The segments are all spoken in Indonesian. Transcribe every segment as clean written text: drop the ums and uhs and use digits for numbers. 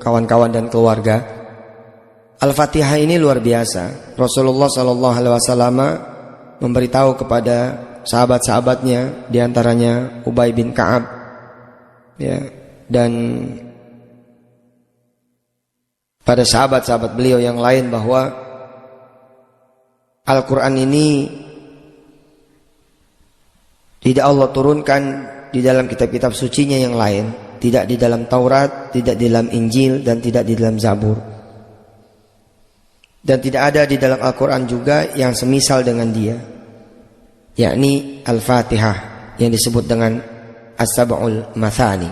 kawan-kawan dan keluarga. Al-Fatihah ini luar biasa. Rasulullah SAW memberitahu kepada sahabat-sahabatnya, diantaranya Ubay bin Ka'ab, ya, dan pada sahabat-sahabat beliau yang lain, bahwa Al-Quran ini tidak Allah turunkan di dalam kitab-kitab sucinya yang lain, tidak di dalam Taurat, tidak di dalam Injil, dan tidak di dalam Zabur, dan tidak ada di dalam Al-Quran juga yang semisal dengan dia, yakni Al-Fatihah yang disebut dengan As-Sab'ul Mathani.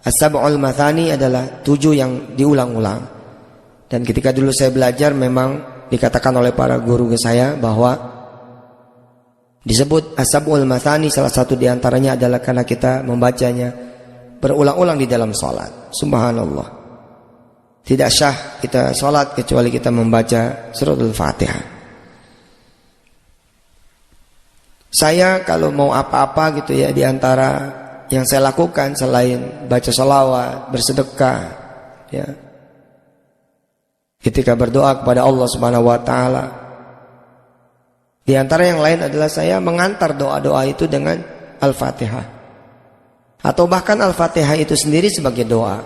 As-Sab'ul Mathani adalah 7 yang diulang-ulang. Dan ketika dulu saya belajar, memang dikatakan oleh para guru saya bahwa disebut As-Sab'ul Mathani, salah satu diantaranya adalah karena kita membacanya berulang-ulang di dalam sholat. Subhanallah, tidak syah kita sholat kecuali kita membaca surat Al-Fatihah. Saya kalau mau apa-apa gitu ya, diantara yang saya lakukan selain baca sholawat, bersedekah, ya, ketika berdoa kepada Allah Subhanahu wa taala, di antara yang lain adalah saya mengantar doa-doa itu dengan Al-Fatihah, atau bahkan Al-Fatihah itu sendiri sebagai doa.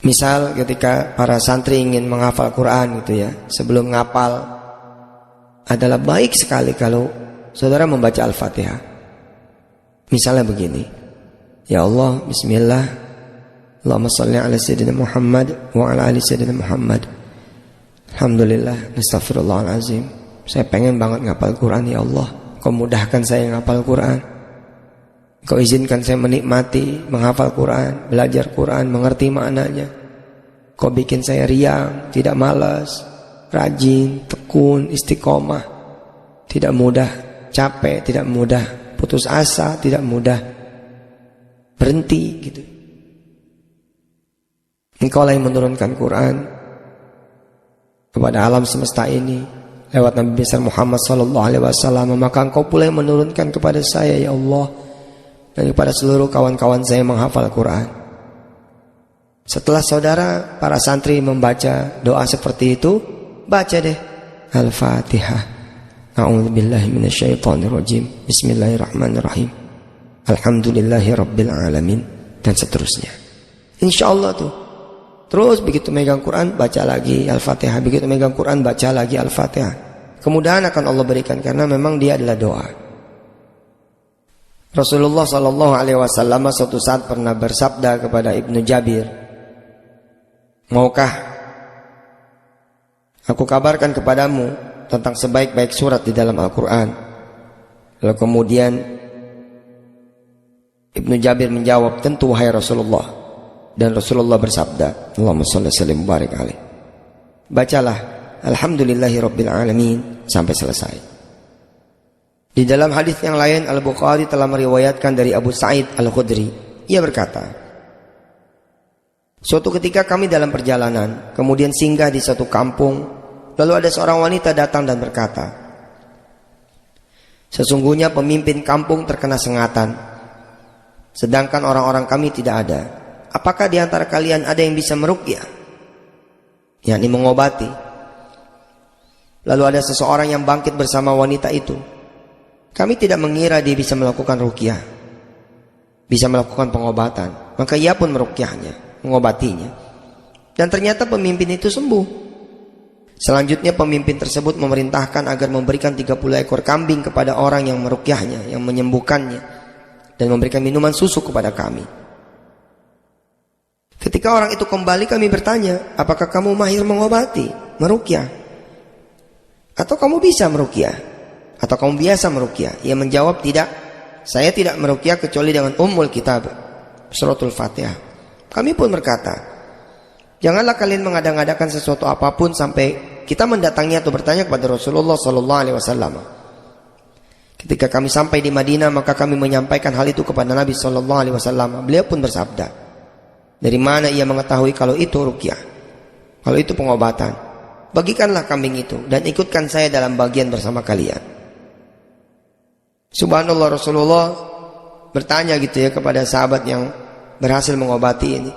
Misal ketika para santri ingin menghafal Quran gitu ya, sebelum ngapal adalah baik sekali kalau saudara membaca Al-Fatihah. Misalnya begini, ya Allah, bismillah, Allahumma salli ala sayyidina Muhammad wa ala ali sayyidina Muhammad, alhamdulillah, astaghfirullahalazim. Saya pengen banget ngapal Quran, ya Allah, Kau mudahkan saya ngapal Quran, Kau izinkan saya menikmati menghafal Quran, belajar Quran, mengerti maknanya. Kau bikin saya riang, tidak malas, rajin, tekun, istiqomah, tidak mudah capek, tidak mudah putus asa, tidak mudah berhenti gitu. Engkau lah yang menurunkan Quran kepada alam semesta ini lewat Nabi besar Muhammad SAW, maka Engkau pula yang menurunkan kepada saya, ya Allah, dan kepada seluruh kawan-kawan saya menghafal Quran. Setelah saudara para santri membaca doa seperti itu, baca deh Al-Fatihah. A'udzubillahi minasyaitonirrajim. Bismillahirrahmanirrahim. Alhamdulillahirabbil alamin, dan seterusnya. Insyaallah tuh. Terus begitu megang Quran baca lagi Al-Fatihah, begitu megang Quran baca lagi Al-Fatihah. Kemudahan akan Allah berikan karena memang dia adalah doa. Rasulullah SAW suatu saat pernah bersabda kepada Ibnu Jabir, maukah aku kabarkan kepadamu tentang sebaik-baik surat di dalam Al-Quran? Lalu kemudian Ibnu Jabir menjawab, tentu wahai Rasulullah. Dan Rasulullah bersabda, Allahumma shalli wa sallim barik alaih. Bacalah Alhamdulillahirabbil alamin sampai selesai. Di dalam hadis yang lain, Al-Bukhari telah meriwayatkan dari Abu Sa'id Al-Khudri. Ia berkata, suatu ketika kami dalam perjalanan, kemudian singgah di suatu kampung. Lalu ada seorang wanita datang dan berkata, sesungguhnya pemimpin kampung terkena sengatan, sedangkan orang-orang kami tidak ada. Apakah di antara kalian ada yang bisa meruqyah, yakni mengobati? Lalu ada seseorang yang bangkit bersama wanita itu. Kami tidak mengira dia bisa melakukan ruqyah, bisa melakukan pengobatan. Maka ia pun meruqyahnya, mengobatinya. Dan ternyata pemimpin itu sembuh. Selanjutnya pemimpin tersebut memerintahkan agar memberikan 30 ekor kambing kepada orang yang meruqyahnya, yang menyembuhkannya, dan memberikan minuman susu kepada kami. Ketika orang itu kembali, kami bertanya, apakah kamu mahir mengobati, meruqyah? Atau kamu bisa meruqyah? Atau kamu biasa meruqyah? Ia menjawab, tidak, saya tidak meruqyah kecuali dengan Ummul Kitab, Suratul Fatihah. Kami pun berkata, janganlah kalian mengada-ngadakan sesuatu apapun sampai kita mendatangi atau bertanya kepada Rasulullah SAW. Ketika kami sampai di Madinah, maka kami menyampaikan hal itu kepada Nabi SAW. Beliau pun bersabda, dari mana ia mengetahui kalau itu ruqyah, kalau itu pengobatan? Bagikanlah kambing itu dan ikutkan saya dalam bagian bersama kalian. Subhanallah, Rasulullah bertanya gitu ya kepada sahabat yang berhasil mengobati ini.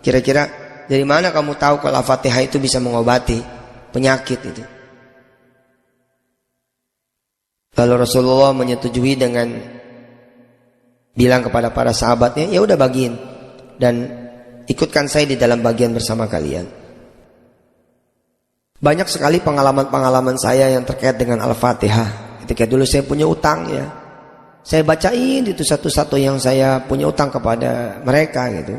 Kira-kira dari mana kamu tahu kalau Al-Fatihah itu bisa mengobati penyakit itu? Lalu Rasulullah menyetujui dengan bilang kepada para sahabatnya, ya udah bagiin dan ikutkan saya di dalam bagian bersama kalian. Banyak sekali pengalaman-pengalaman saya yang terkait dengan Al-Fatihah. Ketika dulu saya punya utang ya, saya bacain itu satu-satu yang saya punya utang kepada mereka gitu.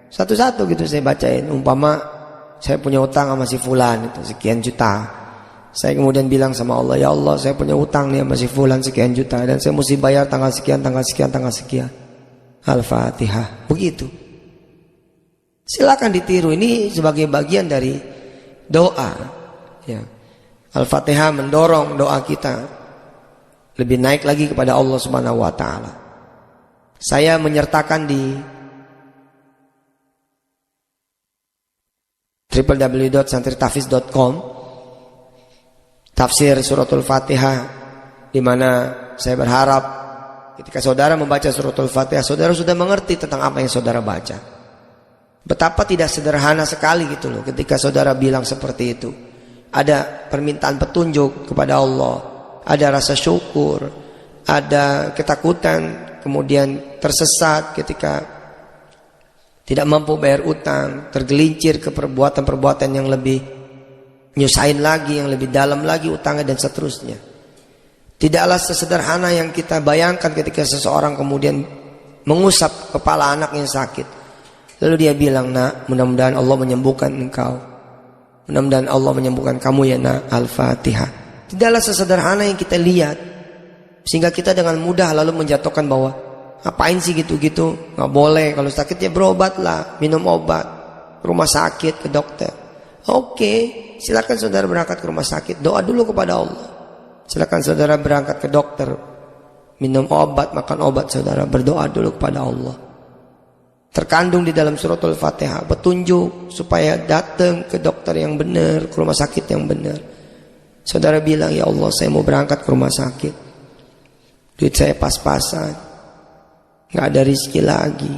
Satu-satu gitu saya bacain. Umpama saya punya utang sama si fulan itu sekian juta. Saya kemudian bilang sama Allah, ya Allah saya punya utang nih sama si fulan sekian juta dan saya mesti bayar tanggal sekian, tanggal sekian, tanggal sekian. Al-Fatihah. Begitu. Silakan ditiru, ini sebagai bagian dari doa ya. Al-Fatihah mendorong doa kita lebih naik lagi kepada Allah Subhanahu wa taala. Saya menyertakan di www.santritahfiz.com tafsir suratul Fatihah, di mana saya berharap ketika saudara membaca suratul Fatihah, saudara sudah mengerti tentang apa yang saudara baca. Betapa tidak sederhana sekali gitu loh ketika saudara bilang seperti itu. Ada permintaan petunjuk kepada Allah, ada rasa syukur, ada ketakutan, kemudian tersesat ketika tidak mampu bayar utang, tergelincir ke perbuatan-perbuatan yang lebih nyusahin lagi, yang lebih dalam lagi utangnya dan seterusnya. Tidaklah sesederhana yang kita bayangkan ketika seseorang kemudian mengusap kepala anak yang sakit. Lalu dia bilang, nak, mudah-mudahan Allah menyembuhkan engkau. Mudah-mudahan Allah menyembuhkan kamu ya nak. Al-Fatihah. Tidaklah sesederhana yang kita lihat, sehingga kita dengan mudah lalu menjatuhkan bahwa ngapain sih gitu-gitu, nggak boleh, kalau sakit ya berobatlah, minum obat, rumah sakit, ke dokter. Oke, silakan saudara berangkat ke rumah sakit, doa dulu kepada Allah. Silakan saudara berangkat ke dokter, minum obat, makan obat, saudara berdoa dulu kepada Allah. Terkandung di dalam suratul Fatihah petunjuk supaya datang ke dokter yang benar, ke rumah sakit yang benar. Saudara bilang, ya Allah saya mau berangkat ke rumah sakit, duit saya pas-pasan, gak ada rizki lagi,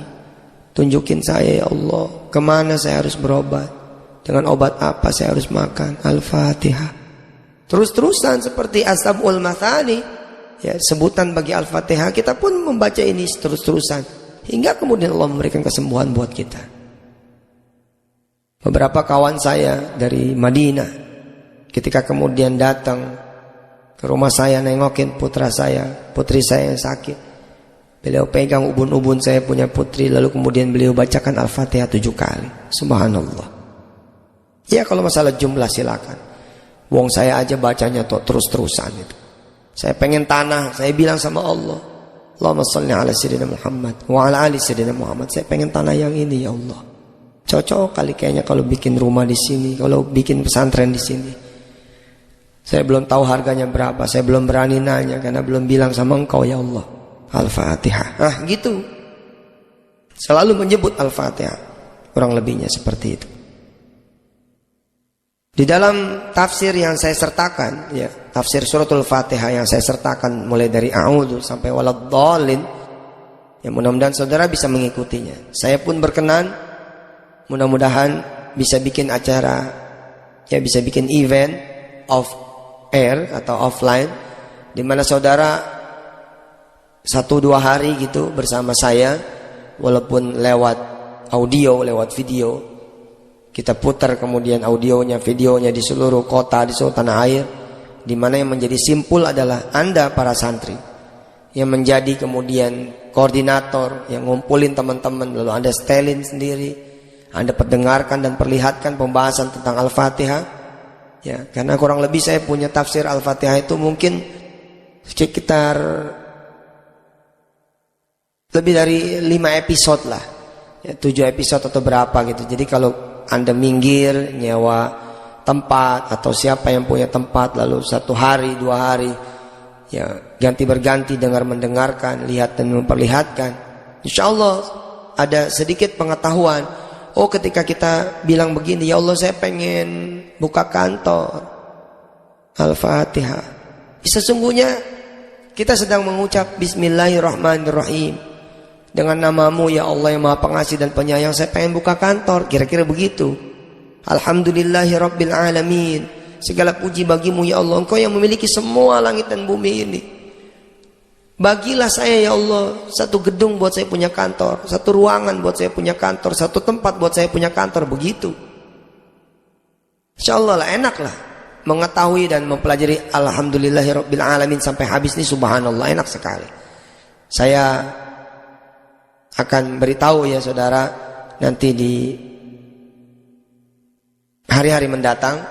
tunjukin saya ya Allah, kemana saya harus berobat, dengan obat apa saya harus makan. Al-Fatihah. Terus-terusan seperti As-Sab'ul Mathani ya, sebutan bagi Al-Fatihah, kita pun membaca ini terus-terusan hingga kemudian Allah memberikan kesembuhan buat kita. Beberapa kawan saya dari Madinah ketika kemudian datang ke rumah saya nengokin putra saya, putri saya yang sakit, beliau pegang ubun-ubun saya punya putri, lalu kemudian beliau bacakan Al-Fatihah 7 kali. Subhanallah. Ya kalau masalah jumlah silakan. Wong saya aja bacanya terus-terusan itu. Saya pengen tanah, saya bilang sama Allah, Allahumma sholli ala sayyidina Muhammad wa ala ali sayyidina Muhammad. Saya pengen tanah yang ini ya Allah. Cocok kali kayaknya kalau bikin rumah di sini, kalau bikin pesantren di sini. Saya belum tahu harganya berapa, saya belum berani nanya karena belum bilang sama engkau ya Allah. Al-Fatihah. Gitu. Selalu menyebut Al-Fatihah. Kurang lebihnya seperti itu. Di dalam tafsir yang saya sertakan, ya, tafsir suratul Fatihah yang saya sertakan mulai dari a'udzu sampai waladhdallin, ya mudah-mudahan saudara bisa mengikutinya. Saya pun berkenan, mudah-mudahan bisa bikin acara, ya bisa bikin event off air atau offline, di mana saudara 1-2 hari gitu bersama saya, walaupun lewat audio, lewat video. Kita putar kemudian audionya, videonya di seluruh kota, di seluruh tanah air, di mana yang menjadi simpul adalah Anda para santri, yang menjadi kemudian koordinator, yang ngumpulin teman-teman, lalu Anda setelin sendiri, Anda perdengarkan dan perlihatkan pembahasan tentang Al-Fatihah. Ya, karena kurang lebih saya punya tafsir Al-Fatihah itu mungkin sekitar lebih dari 5 episode lah, ya, 7 episode atau berapa gitu. Jadi kalau Anda minggir, nyewa tempat atau siapa yang punya tempat, lalu 1 hari, 2 hari, ya ganti berganti mendengarkan, lihat dan memperlihatkan, insya Allah ada sedikit pengetahuan. Oh, ketika kita bilang begini, ya Allah saya pengen buka kantor, Al-Fatihah, sesungguhnya kita sedang mengucap Bismillahirrahmanirrahim, Dengan namamu ya Allah yang maha pengasih dan penyayang, saya pengen buka kantor. Kira-kira begitu. Alhamdulillahi Rabbil Alamin. Segala puji bagimu ya Allah, Engkau yang memiliki semua langit dan bumi ini. Bagilah saya ya Allah satu gedung buat saya punya kantor, satu ruangan buat saya punya kantor, satu tempat buat saya punya kantor. Begitu. InsyaAllah lah, enak lah mengetahui dan mempelajari Alhamdulillahi Rabbil Alamin sampai habis ini. Subhanallah, enak sekali. Saya akan beritahu ya saudara, nanti di hari-hari mendatang,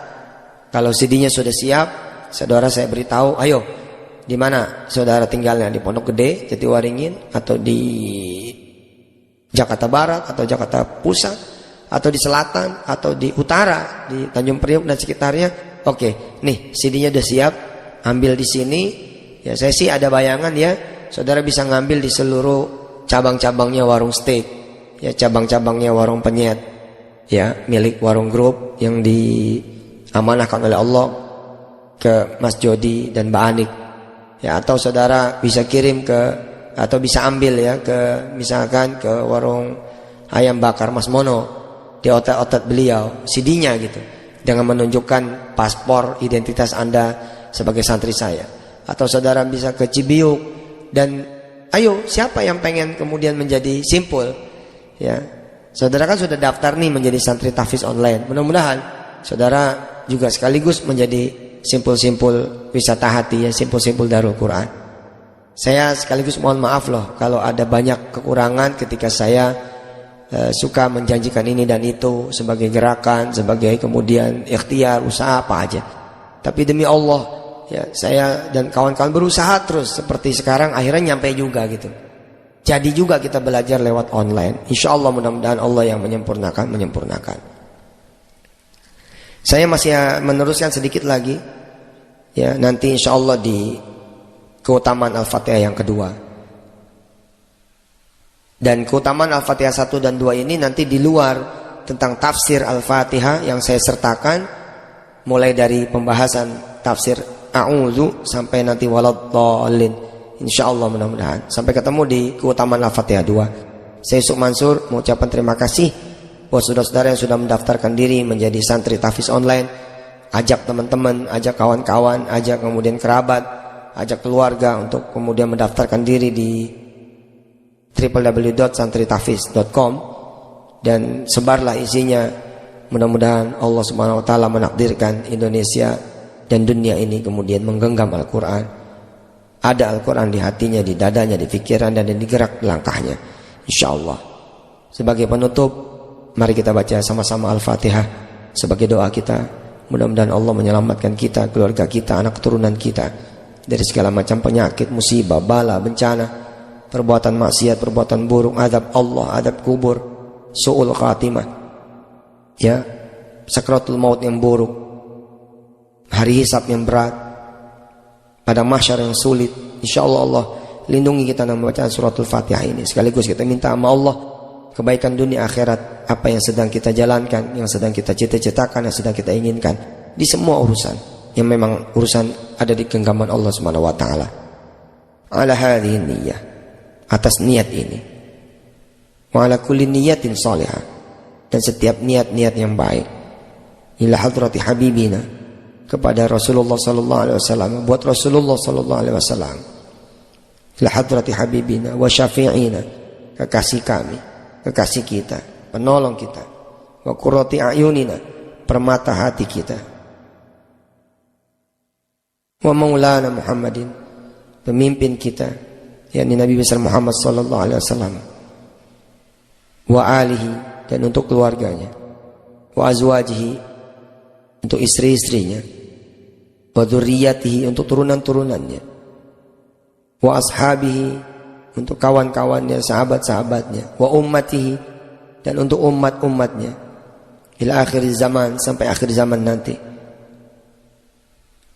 kalau CD-nya sudah siap, saudara saya beritahu, ayo, di mana saudara tinggalnya, di Pondok Gede, Jatiwaringin, atau di Jakarta Barat, atau Jakarta Pusat, atau di Selatan, atau di Utara, di Tanjung Priok dan sekitarnya. Oke, nih CD-nya udah siap, ambil di sini. Ya saya sih ada bayangan ya, saudara bisa ngambil di seluruh cabang-cabangnya Warung State, ya cabang-cabangnya Warung Penyet, ya milik Warung Group yang diamanahkan oleh Allah ke Mas Jody dan Mbak Anik. Ya, atau saudara bisa kirim ke, atau bisa ambil ya ke, misalkan ke Warung Ayam Bakar Mas Mono, di otot-otot beliau CD-nya gitu, dengan menunjukkan paspor identitas Anda sebagai santri saya. Atau saudara bisa ke Cibiuk, dan ayo siapa yang pengen kemudian menjadi simpul, ya saudara kan sudah daftar nih menjadi santri tahfiz online. Mudah-mudahan saudara juga sekaligus menjadi simpul-simpul wisata hati, ya simpul-simpul Darul Quran. Saya sekaligus mohon maaf loh kalau ada banyak kekurangan ketika saya suka menjanjikan ini dan itu sebagai gerakan, sebagai kemudian ikhtiar, usaha apa aja. Tapi demi Allah, ya saya dan kawan-kawan berusaha terus seperti sekarang, akhirnya nyampe juga gitu. Jadi juga kita belajar lewat online. Insya Allah mudah-mudahan Allah yang menyempurnakan. Saya masih meneruskan sedikit lagi, ya nanti insya Allah di keutamaan Al-Fatihah yang kedua. Dan keutamaan Al-Fatihah 1 dan 2 ini nanti di luar tentang tafsir Al-Fatihah yang saya sertakan, mulai dari pembahasan tafsir A'udzu sampai nanti Waladhdallin. Insyaallah mudah-mudahan sampai ketemu di keutamaan Al-Fatihah 2. Saya Yusuf Mansur mengucapkan terima kasih buat saudara-saudara yang sudah mendaftarkan diri menjadi santri tahfiz online. Ajak teman-teman, ajak kawan-kawan, ajak kemudian kerabat, ajak keluarga untuk kemudian mendaftarkan diri di www.santritahfiz.com dan sebarlah isinya. Mudah-mudahan Allah Subhanahu wa taala menakdirkan Indonesia dan dunia ini kemudian menggenggam Al-Qur'an. Ada Al-Qur'an di hatinya, di dadanya, di pikiran dan di gerak langkahnya. Insyaallah. Sebagai penutup, mari kita baca sama-sama Al-Fatihah sebagai doa kita. Mudah-mudahan Allah menyelamatkan kita, keluarga kita, anak keturunan kita dari segala macam penyakit, musibah, bala, bencana, perbuatan maksiat, perbuatan buruk, azab Allah, azab kubur, su'ul khatimah, ya, sakratul maut yang buruk, hari hisab yang berat, pada mahsyar yang sulit. Insyaallah Allah lindungi kita dengan bacaan suratul Fatihah ini. Sekaligus kita minta sama Allah kebaikan dunia akhirat, apa yang sedang kita jalankan, yang sedang kita cita-citakan, yang sedang kita inginkan di semua urusan yang memang urusan ada di genggaman Allah Subhanahu wa taala. Ala hadhihi niyyah, atas niat ini. Wa ala kulli niyatin salihah, dan setiap niat-niat yang baik. Ila hadrati habibina, kepada Rasulullah sallallahu alaihi wasallam, buat Rasulullah sallallahu alaihi wasallam. Ila hadrati habibina wa syafi'ina, kekasih kami, kekasih kita, penolong kita. Wa qurrati a'yunina, permata hati kita. Wa maulana Muhammadin, pemimpin kita, yakni Nabi besar Muhammad sallallahu alaihi wasallam. Wa alihi, dan untuk keluarganya. Wa azwajihi, untuk istri-istrinya. Wa dzurriyyatihi, untuk turunan-turunannya. Wa ashabihi, untuk kawan-kawannya, sahabat-sahabatnya. Wa ummatihi, dan untuk umat-umatnya. Ila akhir zaman, sampai akhir zaman nanti.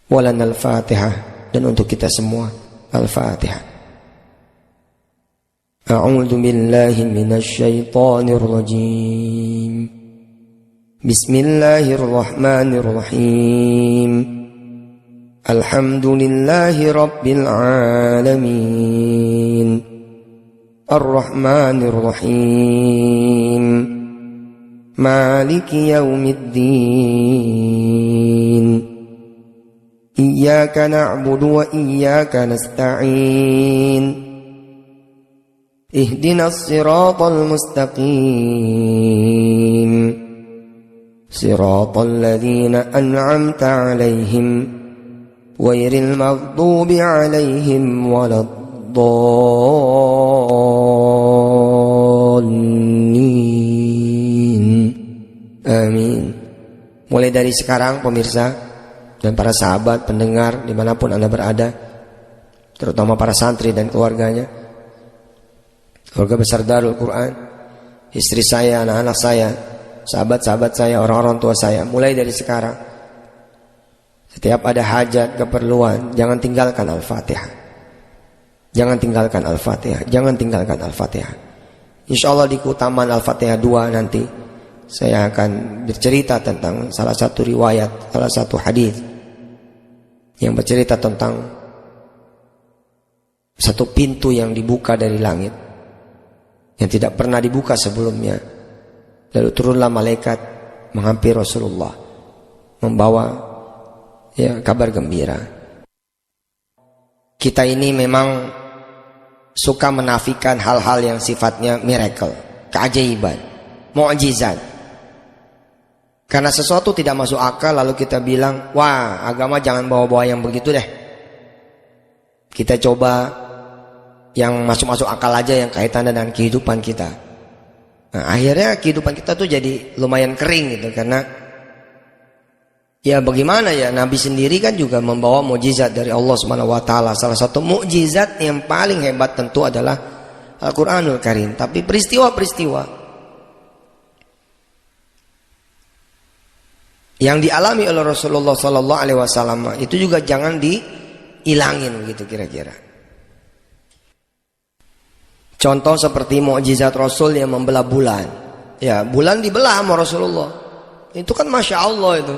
Walanal Fatihah, dan untuk kita semua Al-Fatihah. A'udzu billahi minasy syaithanir rajim. Bismillahirrahmanirrahim. Alhamdulillahi rabbil alamin. Ar-Rahmanir Rahim, Maliki Yaumiddin, Iyyaka na'budu wa iyyaka nasta'in, Ihdinas siratal mustaqim, Siratal ladzina an'amta 'alaihim ghairil maghdubi 'alaihim waladdallin. Amin. Mulai dari sekarang pemirsa dan para sahabat pendengar dimanapun Anda berada, terutama para santri dan keluarganya, keluarga besar Darul Quran, istri saya, anak-anak saya, sahabat-sahabat saya, orang-orang tua saya, mulai dari sekarang setiap ada hajat, keperluan, jangan tinggalkan Al-Fatihah. Jangan tinggalkan Al-Fatihah, jangan tinggalkan Al-Fatihah. Insyaallah di keutamaan Al-Fatihah 2 nanti saya akan bercerita tentang salah satu riwayat, salah satu hadis yang bercerita tentang satu pintu yang dibuka dari langit yang tidak pernah dibuka sebelumnya. Lalu turunlah malaikat menghampiri Rasulullah membawa kabar gembira. Kita ini memang suka menafikan hal-hal yang sifatnya miracle, keajaiban, mukjizat. Karena sesuatu tidak masuk akal lalu kita bilang, wah agama jangan bawa-bawa yang begitu deh. Kita coba yang masuk-masuk akal aja, yang kaitannya dengan kehidupan kita. Nah, akhirnya kehidupan kita tuh jadi lumayan kering gitu. Karena ya bagaimana ya, Nabi sendiri kan juga membawa mukjizat dari Allah Subhanahu wa taala. Salah satu mukjizat yang paling hebat tentu adalah Al-Qur'anul Karim. Tapi peristiwa-peristiwa yang dialami oleh Rasulullah sallallahu alaihi wasallam itu juga jangan diilangin gitu kira-kira. Contoh seperti mukjizat Rasul yang membelah bulan. Ya, bulan dibelah sama Rasulullah. Itu kan Masya Allah itu.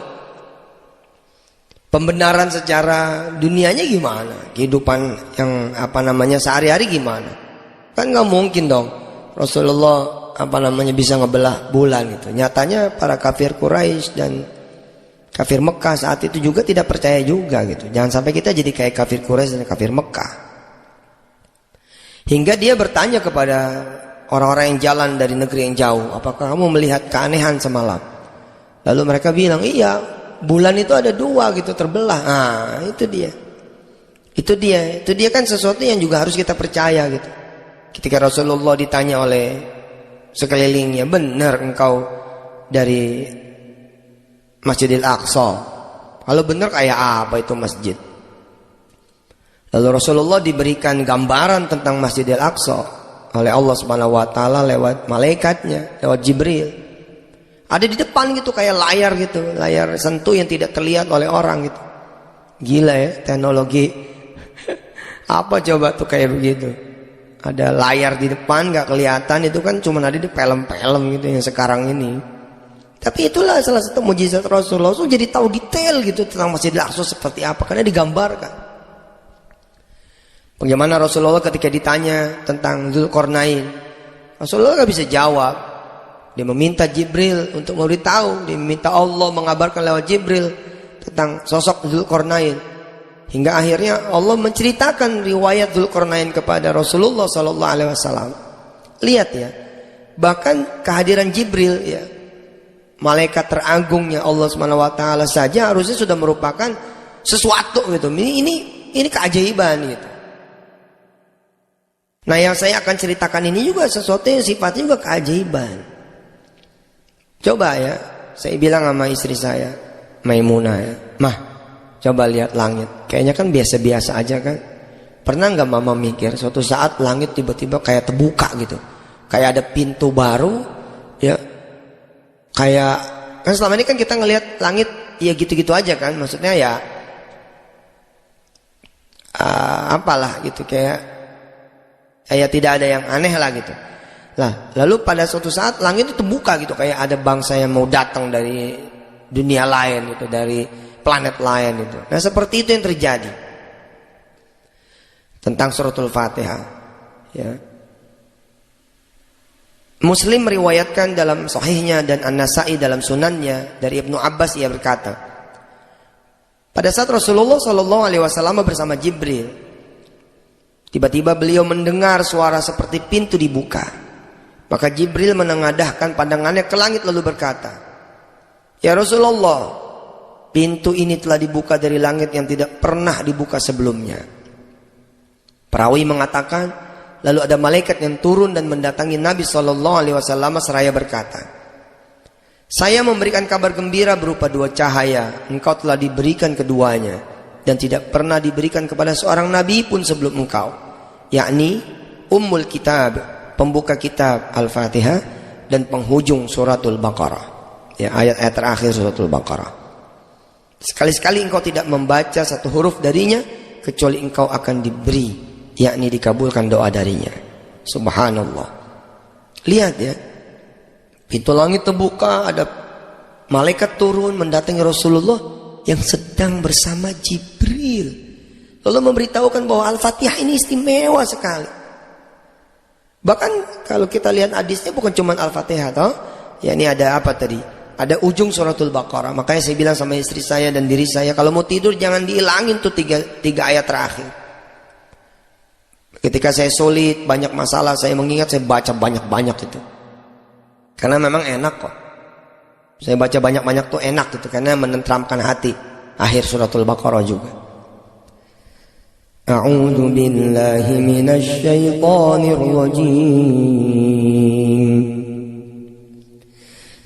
Pembenaran secara dunianya gimana? Kehidupan yang sehari-hari gimana? Kan gak mungkin dong Rasulullah bisa ngebelah bulan gitu. Nyatanya para kafir Quraisy dan kafir Mekah saat itu juga tidak percaya juga gitu. Jangan sampai kita jadi kayak kafir Quraisy dan kafir Mekah. Hingga dia bertanya kepada orang-orang yang jalan dari negeri yang jauh, apakah kamu melihat keanehan semalam? Lalu mereka bilang, iya, bulan itu ada 2 gitu terbelah. Nah, itu dia. Itu dia kan sesuatu yang juga harus kita percaya gitu. Ketika Rasulullah ditanya oleh sekelilingnya, benar engkau dari Masjidil Aqsa? Kalau benar kayak apa itu masjid? Lalu Rasulullah diberikan gambaran tentang Masjidil Aqsa oleh Allah Subhanahu wa taala lewat malaikatnya, lewat Jibril. Ada di depan gitu kayak layar gitu, layar sentuh yang tidak terlihat oleh orang gitu. Gila ya teknologi. Apa coba tuh kayak begitu? Ada layar di depan gak kelihatan, itu kan cuma ada di film-film gitu yang sekarang ini. Tapi itulah salah satu mukjizat Rasulullah. So, jadi tahu detail gitu tentang Masjidil Aqsa seperti apa karena digambarkan. Bagaimana Rasulullah ketika ditanya tentang Dzulqarnain, Rasulullah gak bisa jawab. Dia meminta Jibril untuk memberitahu, dia meminta Allah mengabarkan lewat Jibril tentang sosok Dzulqarnain. Hingga akhirnya Allah menceritakan riwayat Dzulqarnain kepada Rasulullah sallallahu alaihi wasallam. Lihat ya, bahkan kehadiran Jibril ya, malaikat teragungnya Allah Subhanahu wa taala saja harusnya sudah merupakan sesuatu gitu. Ini keajaiban gitu. Nah, yang saya akan ceritakan ini juga sesuatu yang sifatnya juga keajaiban. Coba ya, saya bilang sama istri saya, Maimunah ya, Mah, coba lihat langit. Kayaknya kan biasa-biasa aja kan. Pernah nggak mama mikir suatu saat langit tiba-tiba kayak terbuka gitu, kayak ada pintu baru ya, kayak kan selama ini kan kita ngelihat langit ya gitu-gitu aja kan, maksudnya ya apalah gitu, kayak tidak ada yang aneh lah gitu. Lah, lalu pada suatu saat langit itu terbuka gitu, kayak ada bangsa yang mau datang dari dunia lain gitu, dari planet lain itu. Nah, seperti itu yang terjadi tentang suratul Fatihah ya. Muslim meriwayatkan dalam sahihnya dan An-Nasa'i dalam sunannya dari Ibnu Abbas, ia berkata, pada saat Rasulullah SAW bersama Jibril, tiba-tiba beliau mendengar suara seperti pintu dibuka. Maka Jibril menengadahkan pandangannya ke langit lalu berkata, ya Rasulullah, pintu ini telah dibuka dari langit yang tidak pernah dibuka sebelumnya. Perawi mengatakan, lalu ada malaikat yang turun dan mendatangi Nabi SAW seraya berkata, saya memberikan kabar gembira berupa 2 cahaya, engkau telah diberikan keduanya, dan tidak pernah diberikan kepada seorang nabi pun sebelum engkau, yakni Ummul Kitab, pembuka kitab Al-Fatihah, dan penghujung suratul Baqarah, ya, ayat-ayat terakhir suratul Baqarah. Sekali-sekali engkau tidak membaca satu huruf darinya kecuali engkau akan diberi, yakni dikabulkan doa darinya. Subhanallah. Lihat ya, pintu langit terbuka, ada malaikat turun mendatangi Rasulullah yang sedang bersama Jibril, lalu memberitahukan bahwa Al-Fatihah ini istimewa sekali. Bahkan kalau kita lihat hadisnya bukan cuma Al-Fatihah toh, ya, ini ada apa tadi? Ada ujung suratul Baqarah. Makanya saya bilang sama istri saya dan diri saya, kalau mau tidur jangan dihilangin tuh tiga ayat terakhir. Ketika saya sulit, banyak masalah, saya mengingat, saya baca banyak-banyak itu. Karena memang enak kok. Saya baca banyak-banyak tuh enak gitu, karena menenteramkan hati. Akhir suratul Baqarah juga. A'udzu billahi minasy syaithanir rajim.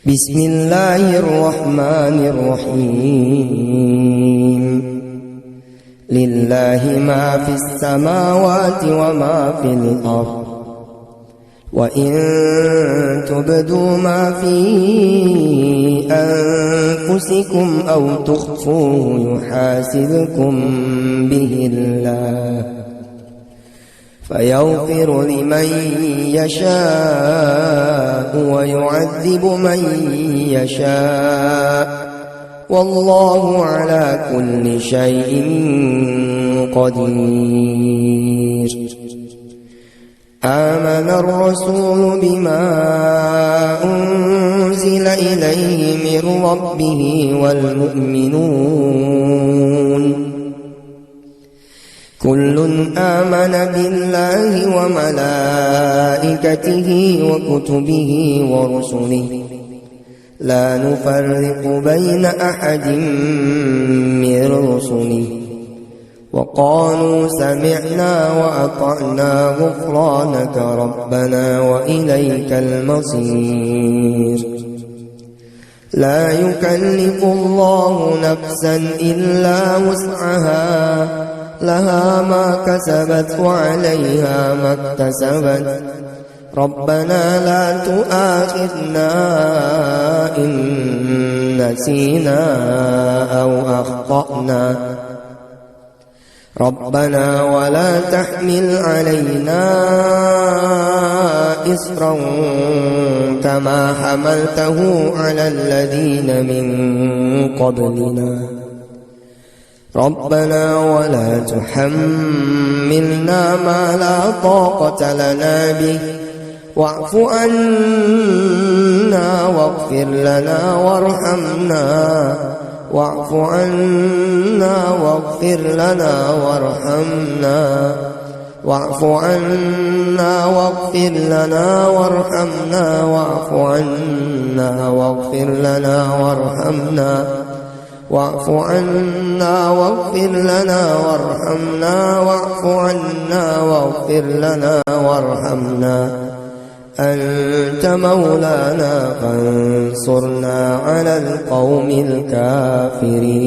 Bismillahirrahmanirrahim. Lillahi ma fis samawati wa ma fil ardh. وَإِن تُبْدُوا مَا فِي أَنفُسِكُمْ أَوْ تُخْفُوهُ يُحَاسِبْكُم بِهِ اللَّهُ فَيَغْفِرُ لِمَن يَشَاءُ وَيُعَذِّبُ مَن يَشَاءُ وَاللَّهُ عَلَى كُلِّ شَيْءٍ قَدِيرٌ. آمن الرسول بما أنزل إليه من ربه والمؤمنون كل آمن بالله وملائكته وكتبه ورسله لا نفرق بين أحد من رسله وقالوا سمعنا وأطعنا غفرانك ربنا وإليك المصير. لا يكلف الله نفسا إلا وسعها لها ما كسبت وعليها ما اكتسبت ربنا لا تؤاخذنا إن نسينا أو أخطأنا ربنا ولا تحمل علينا إصرا كما حملته على الذين من قبلنا ربنا ولا تحملنا ما لا طاقة لنا به واعف عنا واغفر لنا وارحمنا واعف عنا واغفر لنا وارحمنا واعف عنا واغفر لنا وارحمنا واعف عنا واغفر لنا وارحمنا واعف عنا واغفر لنا وارحمنا واعف عنا واغفر لنا وارحمنا أنت مولانا فانصرنا على القوم الكافرين.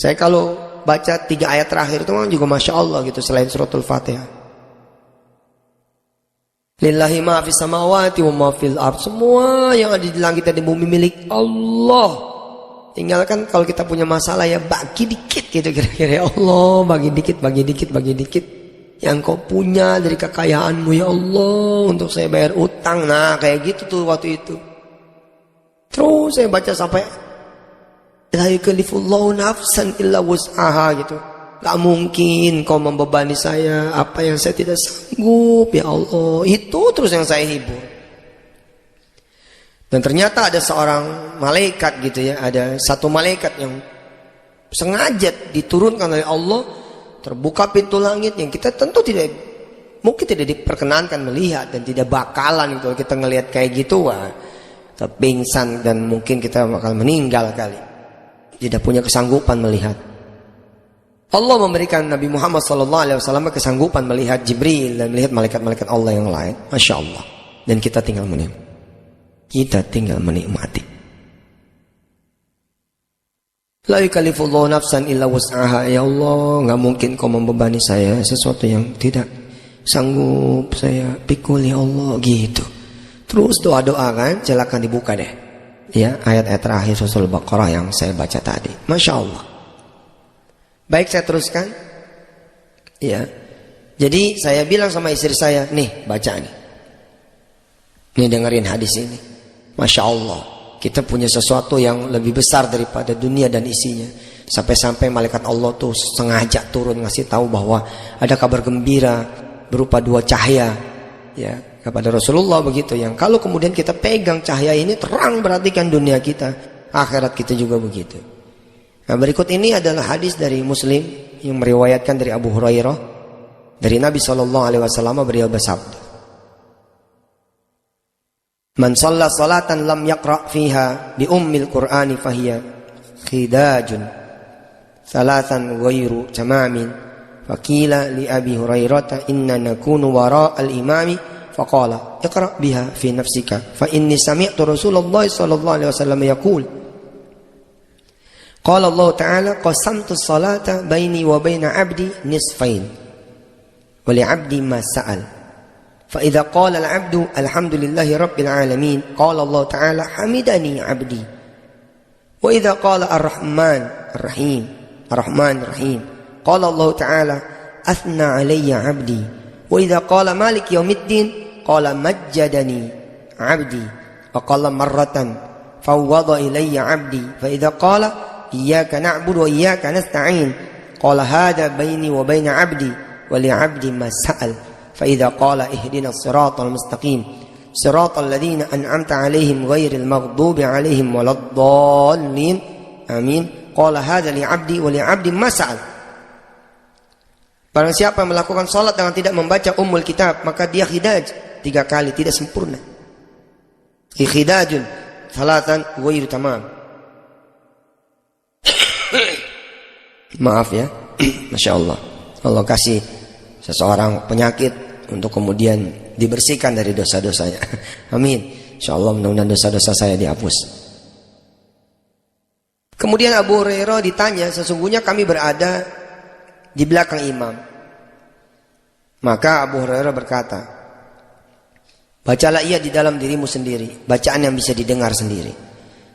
Saya kalau baca 3 ayat terakhir itu memang juga Masya Allah gitu, selain suratul Fatihah. Lillahi ma fis samawati wa ma fil ardh. Semua yang ada di langit dan di bumi milik Allah. Tinggalkan kalau kita punya masalah ya bagi dikit gitu kira-kira, ya Allah, bagi dikit, bagi dikit, bagi dikit. Yang kau punya dari kekayaanmu ya Allah, untuk saya bayar utang. Nah kayak gitu tuh waktu itu. Terus saya baca sampai la yukallifullahu nafsan illa wus'aha gitu. Gak mungkin kau membebani saya apa yang saya tidak sanggup, ya Allah. Itu terus yang saya hibur. Dan ternyata ada seorang malaikat gitu ya, ada satu malaikat yang sengaja diturunkan oleh Allah, terbuka pintu langit yang kita tentu mungkin tidak diperkenankan melihat, dan tidak bakalan kalau kita ngelihat kayak gitu, wah, kita pingsan dan mungkin kita bakal meninggal kali. Tidak punya kesanggupan melihat. Allah memberikan Nabi Muhammad SAW kesanggupan melihat Jibril dan melihat malaikat-malaikat Allah yang lain. Masya Allah. Dan kita tinggal menikmati. La yukallifullahu nafsan illa wus'aha. Ya Allah, gak mungkin kau membebani saya sesuatu yang tidak sanggup saya pikul, ya Allah, gitu. Terus doa-doa kan, silakan dibuka deh. Ya, ayat-ayat terakhir surah Al-Baqarah yang saya baca tadi. Masya Allah. Baik, saya teruskan. Ya. Jadi saya bilang sama istri saya, nih baca nih. Nih dengerin hadis ini. Masya Allah. Kita punya sesuatu yang lebih besar daripada dunia dan isinya. Sampai-sampai malaikat Allah tuh sengaja turun ngasih tahu bahwa ada kabar gembira berupa 2 cahaya. Ya, kepada Rasulullah begitu. Yang kalau kemudian kita pegang cahaya ini, terang perhatikan dunia kita. Akhirat kita juga begitu. Nah, berikut ini adalah hadis dari Muslim yang meriwayatkan dari Abu Hurairah dari Nabi SAW. Beliau bersabda, "Man shalla salatan lam yaqra fiha bi ummil Qur'ani fahiya khidajun thalathan ghairu tamamin." Faqila li Abi Hurairah, "Inna nakunu wara al-imami." Faqala, "Iqra biha fi nafsika fa inni sami'tu Rasulullah sallallahu alaihi wasallam yaqul." Qala Allah Ta'ala, qasamtu salata baini wa baina abdi nisfain wa li abdi ma sa'al. Fa idza qala al-'abdu alhamdulillahi rabbil alamin, qala Allah Ta'ala hamidani 'abdi. Wa idza qala ar-rahman ar-rahim ar-rahim, qala Allah Ta'ala athna 'alayya 'abdi. Wa idza qala malik yaumiddin, qala majjadani 'abdi. Wa qala marratan fawwada ilayya 'abdi. Fa idza qala iyyaka na'budu wa iyyaka nasta'in, qala hadha baini wa baina 'abdi wa li 'abdi ma sa'al. Fa idza qala ihdinas siratal mustaqim siratal ladzina an'amta 'alaihim ghairil maghdubi 'alaihim waladdallin amin, qala hadha li 'abdi wa li 'abdi ma sa'al. Barang siapa yang melakukan salat dengan tidak membaca ummul kitab, maka dia khidaj 3 kali, tidak sempurna. Khidajun salatan ghairu tamam. Maaf ya. Masya Allah. Allah kasih seseorang penyakit untuk kemudian dibersihkan dari dosa-dosanya. Amin. Insya Allah mudah-mudahan dosa-dosa saya dihapus. Kemudian Abu Hurairah ditanya, sesungguhnya kami berada di belakang imam. Maka Abu Hurairah berkata, bacalah ia di dalam dirimu sendiri, bacaan yang bisa didengar sendiri.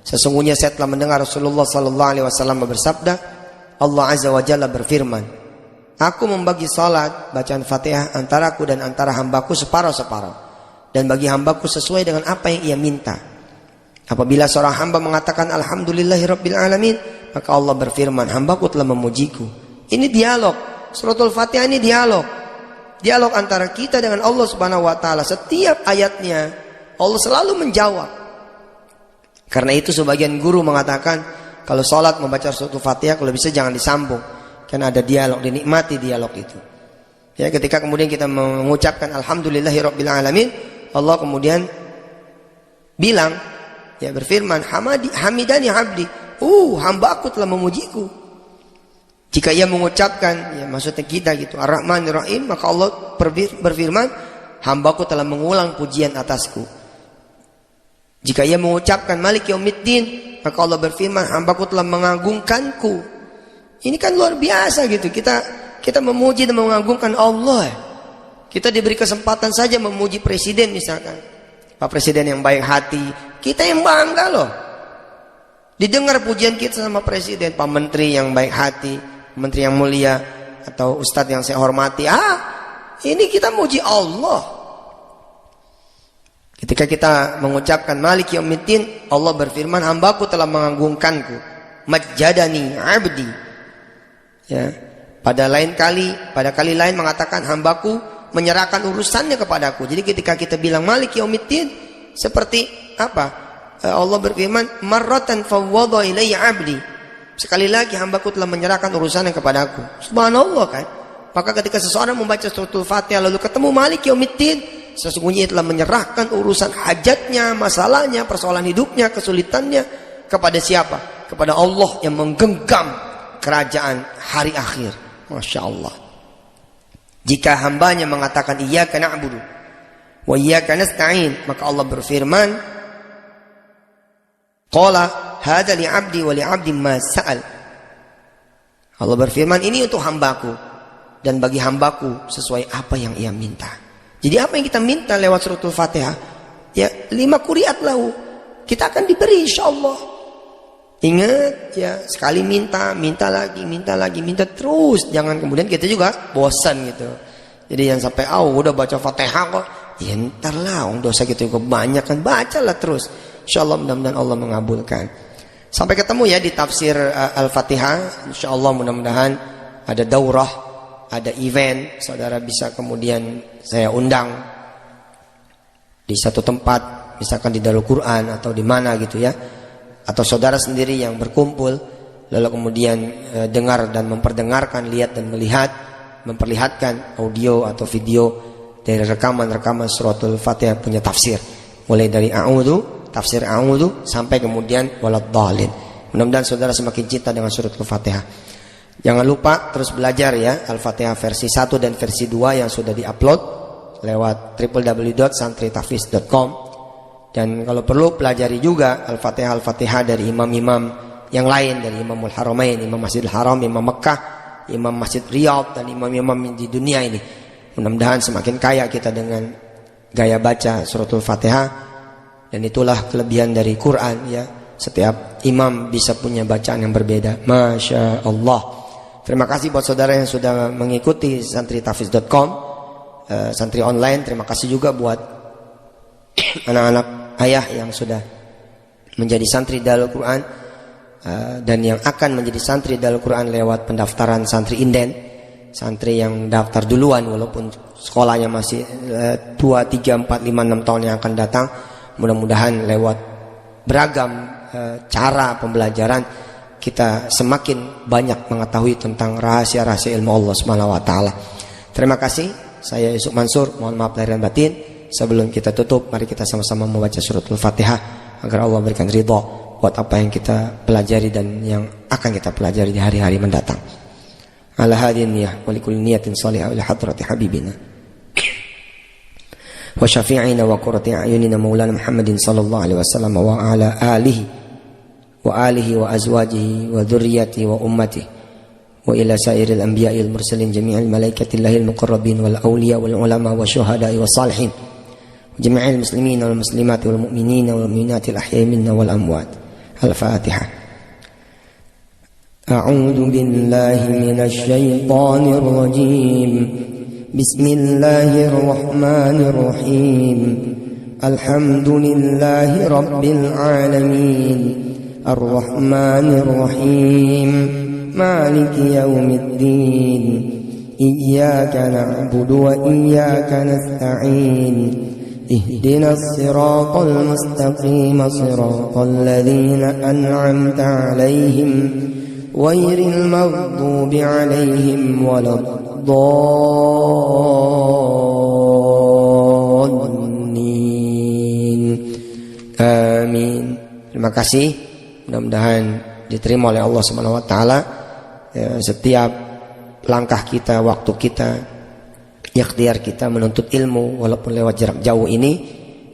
Sesungguhnya saya telah mendengar Rasulullah SAW bersabda, Allah Azza wa Jalla berfirman, aku membagi salat bacaan Fatihah antaraku dan antara hambaku separuh-separuh, dan bagi hambaku sesuai dengan apa yang ia minta. Apabila seorang hamba mengatakan alhamdulillahirabbil alamin, maka Allah berfirman, hambaku telah memujiku. Ini dialog. Suratul Fatihah ini dialog. Dialog antara kita dengan Allah Subhanahu wa taala. Setiap ayatnya Allah selalu menjawab. Karena itu sebagian guru mengatakan, kalau sholat membaca suratul Fatihah kalau bisa jangan disambung, karena ada dialog, dinikmati dialog itu. Ya, ketika kemudian kita mengucapkan alhamdulillahirabbil alamin, Allah kemudian bilang, ya berfirman, hamidani abdi, hambaku telah memujiku. Jika ia mengucapkan, ya maksudnya kita gitu, ar-rahmanir rahim, maka Allah berfirman, hambaku telah mengulang pujian atasku. Jika ia mengucapkan malik yaumiddin, maka Allah berfirman, hambaku telah mengagungkanku. Ini kan luar biasa gitu. Kita memuji dan mengagungkan Allah. Kita diberi kesempatan saja memuji presiden misalkan, Pak Presiden yang baik hati, kita yang bangga loh. Didengar pujian kita sama presiden, Pak Menteri yang baik hati, Menteri yang mulia, atau Ustadz yang saya hormati. Ini kita muji Allah. Ketika kita mengucapkan Malik Yaumiddin, Allah berfirman, hambaku telah mengagungkanku. Majjadani abdi. Ya. Pada kali lain mengatakan hambaku menyerahkan urusannya kepadaku. Jadi ketika kita bilang Malik Yaumiddin, seperti apa? Allah berfirman, marratan fawwadha ilayya 'abdi. Sekali lagi hambaku telah menyerahkan urusannya kepadaku. Subhanallah kan? Maka ketika seseorang membaca suratul Fatihah lalu ketemu Malik Yaumiddin, sesungguhnya telah menyerahkan urusan hajatnya, masalahnya, persoalan hidupnya, kesulitannya kepada siapa? Kepada Allah yang menggenggam kerajaan hari akhir. Masya Allah. Jika hambanya mengatakan iyyaka na'budu wa iyyaka nasta'in, maka Allah berfirman, qala hadza li 'abdi wa li 'abdi ma sa'al. Allah berfirman, ini untuk hambaku dan bagi hambaku sesuai apa yang ia minta. Jadi apa yang kita minta lewat suratul Fatihah, ya 5 quri'at lahu, kita akan diberi insyaallah. Ingat ya, sekali minta lagi, minta terus. Jangan kemudian kita juga bosan gitu. Jadi yang sampai udah baca Fatihah kok, ya ntar lah, dosa kita juga banyak kan, bacalah terus. Insyaallah mudah-mudahan Allah mengabulkan. Sampai ketemu ya di tafsir Al-Fatihah. Insyaallah mudah-mudahan ada daurah, ada event, saudara bisa kemudian saya undang di satu tempat, misalkan di Darul Quran atau di mana gitu ya. Atau saudara sendiri yang berkumpul lalu kemudian dengar dan memperdengarkan, lihat dan melihat, memperlihatkan audio atau video dari rekaman-rekaman suratul Fatihah punya tafsir, mulai dari tafsir a'udzu sampai kemudian waladhdallin. Mudah-mudahan saudara semakin cinta dengan suratul Fatihah. Jangan lupa terus belajar ya, Al-Fatihah versi 1 dan versi 2 yang sudah diupload lewat www.santritahfiz.com. Dan kalau perlu pelajari juga Al-Fatihah dari imam-imam yang lain, dari Imamul Haramain, Imam Masjidil Haram, Imam Mekah, Imam Masjid Riyadh, dan imam-imam di dunia ini. Mudah-mudahan semakin kaya kita dengan gaya baca suratul Fatihah. Dan itulah kelebihan dari Quran ya. Setiap imam bisa punya bacaan yang berbeda. Masya Allah. Terima kasih buat saudara yang sudah mengikuti santritahfiz.com, santri online. Terima kasih juga buat anak-anak ayah yang sudah menjadi santri Darul Quran dan yang akan menjadi santri Darul Quran lewat pendaftaran santri inden, santri yang daftar duluan walaupun sekolahnya masih 2, 3, 4, 5, 6 tahun yang akan datang. Mudah-mudahan lewat beragam cara pembelajaran kita semakin banyak mengetahui tentang rahasia-rahasia ilmu Allah Subhanahu wa taala. Terima kasih. Saya Yusuf Mansur, mohon maaf lahir dan batin. Sebelum kita tutup, mari kita sama-sama membaca suratul Fatihah agar Allah berikan ridha buat apa yang kita pelajari dan yang akan kita pelajari di hari-hari mendatang. Ala hadhihi niyyah wa likulli niyatin shalihah ila hadrati habibina wa syafi'ina wa qurrati a'yunina maulana Muhammadin sallallahu alaihi wasallam wa ala alihi wa azwajihi wa dhurriyyatihi wa ummatihi wa ila sairil anbiya'il mursalin jami'il malaikatillahil muqarrabin wal awliya wal ulama wa syuhada'i was salihin جميع المسلمين والمسلمات والمؤمنين والمؤمنات الأحياء منا والأموات. الفاتحة. أعوذ بالله من الشيطان الرجيم. بسم الله الرحمن الرحيم. الحمد لله رب العالمين الرحمن الرحيم مالك يوم الدين إياك نعبد وإياك نستعين اهدنا الصراط المستقيم صراط الذين أنعمت عليهم غير المغضوب عليهم ولا الضالين آمين. Terima kasih. Mudah-mudahan diterima oleh Allah Subhanahu wa taala setiap langkah kita, waktu kita, ikhtiar kita menuntut ilmu walaupun lewat jarak jauh ini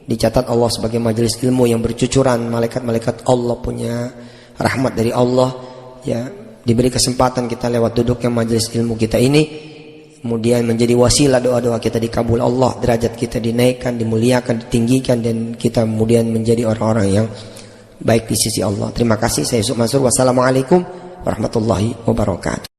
dicatat Allah sebagai majelis ilmu yang bercucuran. Malaikat-malaikat Allah punya rahmat dari Allah ya, diberi kesempatan kita lewat duduknya majelis ilmu kita ini kemudian menjadi wasilah doa-doa kita dikabul Allah, derajat kita dinaikkan, dimuliakan, ditinggikan, dan kita kemudian menjadi orang-orang yang baik di sisi Allah. Terima kasih. Saya Yusuf Mansur. Wassalamualaikum warahmatullahi wabarakatuh.